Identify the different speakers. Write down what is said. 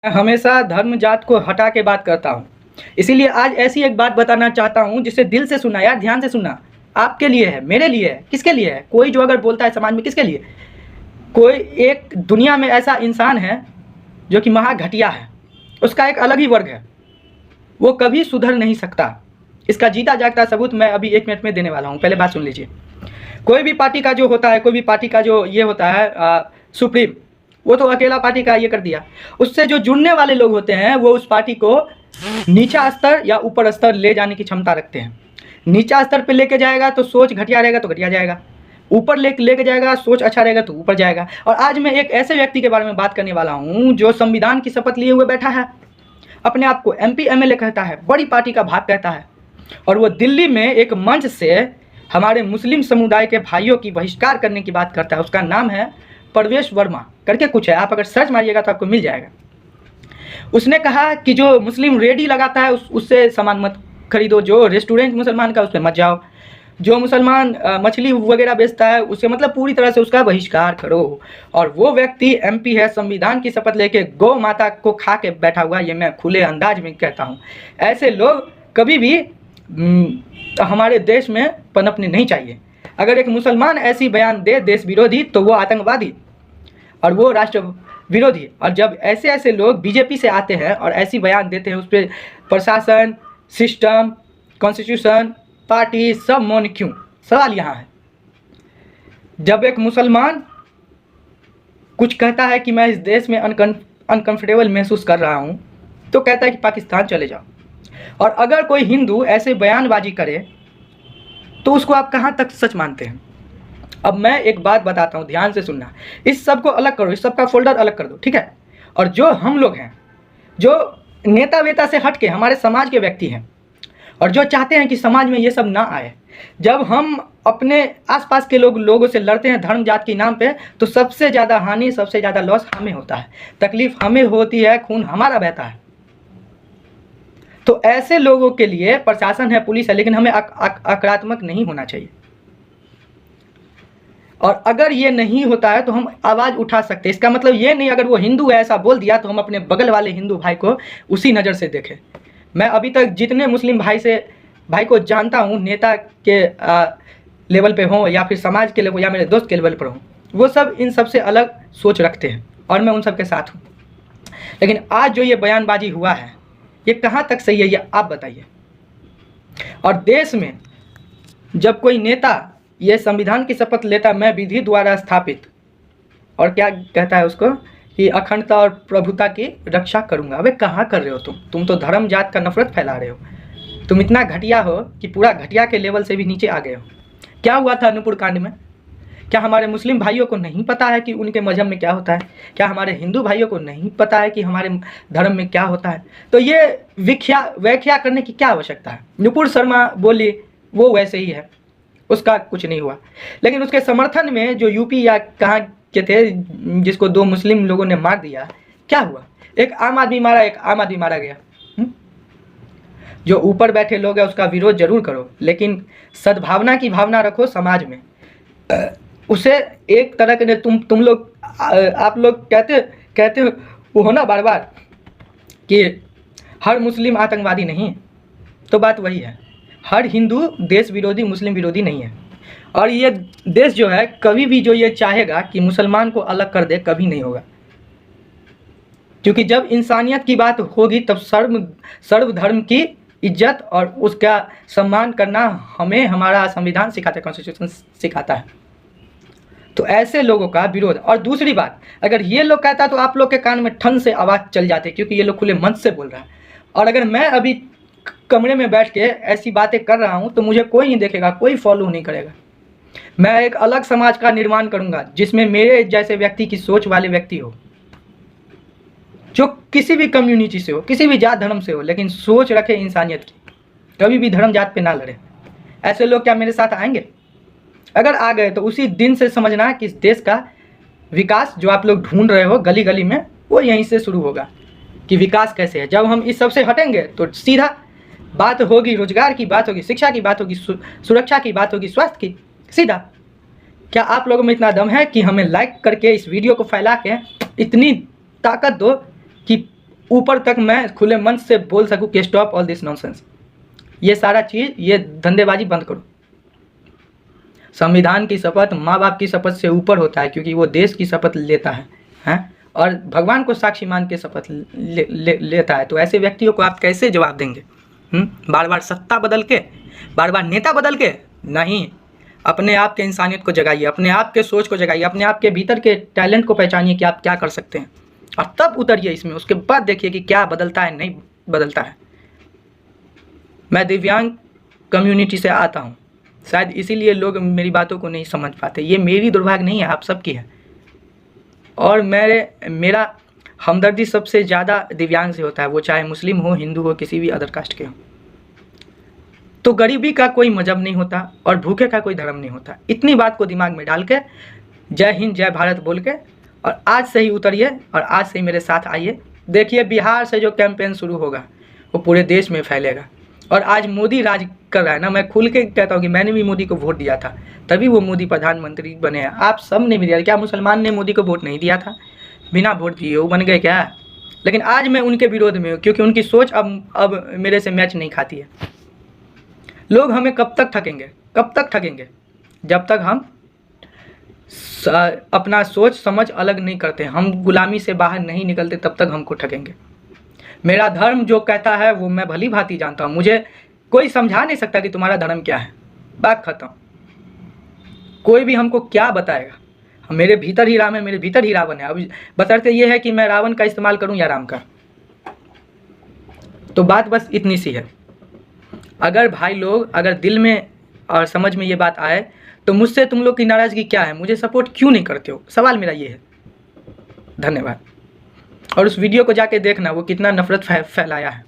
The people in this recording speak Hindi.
Speaker 1: मैं हमेशा धर्म जात को हटा के बात करता हूँ, इसीलिए आज ऐसी एक बात बताना चाहता हूँ जिसे दिल से सुनना यार, ध्यान से सुनना। आपके लिए है, मेरे लिए है, किसके लिए है? कोई जो अगर बोलता है समाज में, किसके लिए? कोई एक दुनिया में ऐसा इंसान है जो कि महा घटिया है, उसका एक अलग ही वर्ग है, वो कभी सुधर नहीं सकता। इसका जीता जागता सबूत मैं अभी 1 मिनट में देने वाला हूँ, पहले बात सुन लीजिए। कोई भी पार्टी का जो होता है, कोई भी पार्टी का जो ये होता है सुप्रीम, वो तो अकेला पार्टी का ये कर दिया। उससे जो जुड़ने वाले लोग होते हैं वो उस पार्टी को नीचा स्तर या ऊपर स्तर ले जाने की क्षमता रखते हैं। नीचा स्तर पे लेके जाएगा तो सोच घटिया रहेगा तो घटिया जाएगा, ऊपर लेके जाएगा सोच अच्छा रहेगा तो ऊपर जाएगा। और आज मैं एक ऐसे व्यक्ति के बारे में बात करने वाला हूँ जो संविधान की शपथ लिए हुए बैठा है, अपने आप को MP MLA कहता है, बड़ी पार्टी का भाग कहता है, और वो दिल्ली में एक मंच से हमारे मुस्लिम समुदाय के भाइयों की बहिष्कार करने की बात करता है। उसका नाम है प्रवेश वर्मा करके कुछ है, आप अगर सर्च मारिएगा तो आपको मिल जाएगा। उसने कहा कि जो मुस्लिम रेडी लगाता है उससे सामान मत खरीदो, जो रेस्टोरेंट मुसलमान का उस पर मत जाओ, जो मुसलमान मछली वगैरह बेचता है उससे मतलब पूरी तरह से उसका बहिष्कार करो। और वो व्यक्ति MP है, संविधान की शपथ लेके गौ माता को खा के बैठा हुआ, ये मैं खुले अंदाज में कहता हूँ। ऐसे लोग कभी भी हमारे देश में पनपने नहीं चाहिए। अगर एक मुसलमान ऐसी बयान दे देश विरोधी तो वो आतंकवादी और वो राष्ट्र विरोधी। और जब ऐसे ऐसे लोग BJP से आते हैं और ऐसी बयान देते हैं, उस पर प्रशासन, सिस्टम, कॉन्स्टिट्यूशन, पार्टी सब मौन क्यों? सवाल यहाँ है। जब एक मुसलमान कुछ कहता है कि मैं इस देश में अनकंफर्टेबल महसूस कर रहा हूँ, तो कहता है कि पाकिस्तान चले जाओ। और अगर कोई हिंदू ऐसे बयानबाजी करे तो उसको आप कहाँ तक सच मानते हैं? अब मैं एक बात बताता हूँ, ध्यान से सुनना। इस सब को अलग करो, इस सब का फोल्डर अलग कर दो, ठीक है? और जो हम लोग हैं, जो नेता वेता से हट के हमारे समाज के व्यक्ति हैं और जो चाहते हैं कि समाज में ये सब ना आए, जब हम अपने आसपास के लोगों से लड़ते हैं धर्म जात के नाम पे, तो सबसे ज़्यादा हानि, सबसे ज़्यादा लॉस हमें होता है, तकलीफ हमें होती है, खून हमारा बहता है। तो ऐसे लोगों के लिए प्रशासन है, पुलिस है, लेकिन हमें आक्रामक नहीं होना चाहिए। और अगर ये नहीं होता है तो हम आवाज़ उठा सकते हैं। इसका मतलब ये नहीं अगर वो हिंदू है ऐसा बोल दिया तो हम अपने बगल वाले हिंदू भाई को उसी नज़र से देखें। मैं अभी तक जितने मुस्लिम भाई को जानता हूँ, नेता के लेवल पे हों या फिर समाज के लेवल या मेरे दोस्त के लेवल पर हों, वो सब इन सब से अलग सोच रखते हैं और मैं उन सब के साथ हूँ। लेकिन आज जो ये बयानबाजी हुआ है ये कहाँ तक सही है, ये आप बताइए। और देश में जब कोई नेता ये संविधान की शपथ लेता, मैं विधि द्वारा स्थापित, और क्या कहता है उसको कि अखंडता और प्रभुता की रक्षा करूंगा। अबे कहाँ कर रहे हो तुम तो धर्म जात का नफरत फैला रहे हो। तुम इतना घटिया हो कि पूरा घटिया के लेवल से भी नीचे आ गए हो। क्या हुआ था अनूपपुर कांड में? क्या हमारे मुस्लिम भाइयों को नहीं पता है कि उनके मजहब में क्या होता है? क्या हमारे हिंदू भाइयों को नहीं पता है कि हमारे धर्म में क्या होता है? तो ये व्याख्या करने की क्या आवश्यकता है? नुपुर शर्मा बोली वो वैसे ही है, उसका कुछ नहीं हुआ। लेकिन उसके समर्थन में जो यूपी या कहाँ के थे जिसको 2 मुस्लिम लोगों ने मार दिया, क्या हुआ? एक आम आदमी मारा, एक आम आदमी मारा गया। जो ऊपर बैठे लोग हैं उसका विरोध जरूर करो, लेकिन सद्भावना की भावना रखो समाज में। उसे एक तरह के तुम लोग आप लोग कहते हो ना बार बार कि हर मुस्लिम आतंकवादी नहीं, तो बात वही है, हर हिंदू देश विरोधी, मुस्लिम विरोधी नहीं है। और ये देश जो है कभी भी जो ये चाहेगा कि मुसलमान को अलग कर दे, कभी नहीं होगा। क्योंकि जब इंसानियत की बात होगी तब सर्वधर्म की इज्जत और उसका सम्मान करना हमें हमारा संविधान सिखाता है, कॉन्स्टिट्यूशन सिखाता है। तो ऐसे लोगों का विरोध। और दूसरी बात, अगर ये लोग कहता तो आप लोग के कान में ठन से आवाज़ चल जाती, क्योंकि ये लोग खुले मन से बोल रहा है। और अगर मैं अभी कमरे में बैठ के ऐसी बातें कर रहा हूँ तो मुझे कोई नहीं देखेगा, कोई फॉलो नहीं करेगा। मैं एक अलग समाज का निर्माण करूँगा जिसमें मेरे जैसे व्यक्ति की सोच वाले व्यक्ति हो, जो किसी भी कम्युनिटी से हो, किसी भी जात धर्म से हो, लेकिन सोच रखे इंसानियत की, कभी भी धर्म जात पे ना लड़े। ऐसे लोग क्या मेरे साथ आएंगे? अगर आ गए तो उसी दिन से समझना कि इस देश का विकास जो आप लोग ढूंढ रहे हो गली गली में, वो यहीं से शुरू होगा कि विकास कैसे है। जब हम इस सब से हटेंगे तो सीधा बात होगी रोजगार की, बात होगी शिक्षा की, बात होगी सुरक्षा की, बात होगी स्वास्थ्य की, सीधा। क्या आप लोगों में इतना दम है कि हमें लाइक करके इस वीडियो को फैला के इतनी ताकत दो कि ऊपर तक मैं खुले मन से बोल सकूं कि स्टॉप ऑल दिस नॉनसेंस, ये सारा चीज़, ये धंधेबाजी बंद करो। संविधान की शपथ माँ बाप की शपथ से ऊपर होता है, क्योंकि वो देश की शपथ लेता है, हैं, और भगवान को साक्षी मान के शपथ लेता है। तो ऐसे व्यक्तियों को आप कैसे जवाब देंगे? बार बार सत्ता बदल के, बार बार नेता बदल के नहीं। अपने आप के इंसानियत को जगाइए, अपने आप के सोच को जगाइए, अपने आप के भीतर के टैलेंट को पहचानिए कि आप क्या कर सकते हैं, और तब उतरिए इसमें। उसके बाद देखिए कि क्या बदलता है, नहीं बदलता है। मैं दिव्यांग कम्युनिटी से आता हूँ, शायद इसीलिए लोग मेरी बातों को नहीं समझ पाते। ये मेरी दुर्भाग्य नहीं है, आप सबकी है। और मेरा हमदर्दी सबसे ज़्यादा दिव्यांग से होता है, वो चाहे मुस्लिम हो, हिंदू हो, किसी भी अदर कास्ट के हो। तो गरीबी का कोई मजहब नहीं होता और भूखे का कोई धर्म नहीं होता। इतनी बात को दिमाग में डाल के जय हिंद जय भारत बोल के और आज से ही उतरिए और आज से ही मेरे साथ आइए। देखिए बिहार से जो कैंपेन शुरू होगा वो पूरे देश में फैलेगा। और आज मोदी राज कर रहा है ना, मैं खुल के कहता हूँ कि मैंने भी मोदी को वोट दिया था, तभी वो मोदी प्रधानमंत्री बने हैं। आप सब ने भी दिया। क्या मुसलमान ने मोदी को वोट नहीं दिया था? बिना वोट दिए वो बन गए क्या? लेकिन आज मैं उनके विरोध में हूँ, क्योंकि उनकी सोच अब मेरे से मैच नहीं खाती है। लोग हमें कब तक ठगेंगे? कब तक ठगेंगे? जब तक हम अपना सोच समझ अलग नहीं करते, हम गुलामी से बाहर नहीं निकलते, तब तक हमको ठगेंगे। मेरा धर्म जो कहता है वो मैं भली भांति जानता हूँ। मुझे कोई समझा नहीं सकता कि तुम्हारा धर्म क्या है। बात खत्म। कोई भी हमको क्या बताएगा? मेरे भीतर ही राम है, मेरे भीतर ही रावण है। अब बशर्ते ये है कि मैं रावण का इस्तेमाल करूँ या राम का। तो बात बस इतनी सी है। अगर भाई लोग, अगर दिल में और समझ में ये बात आए तो मुझसे तुम लोग की नाराज़गी क्या है? मुझे सपोर्ट क्यों नहीं करते हो? सवाल मेरा ये है। धन्यवाद। और उस वीडियो को जाके देखना वो कितना नफरत फैलाया है।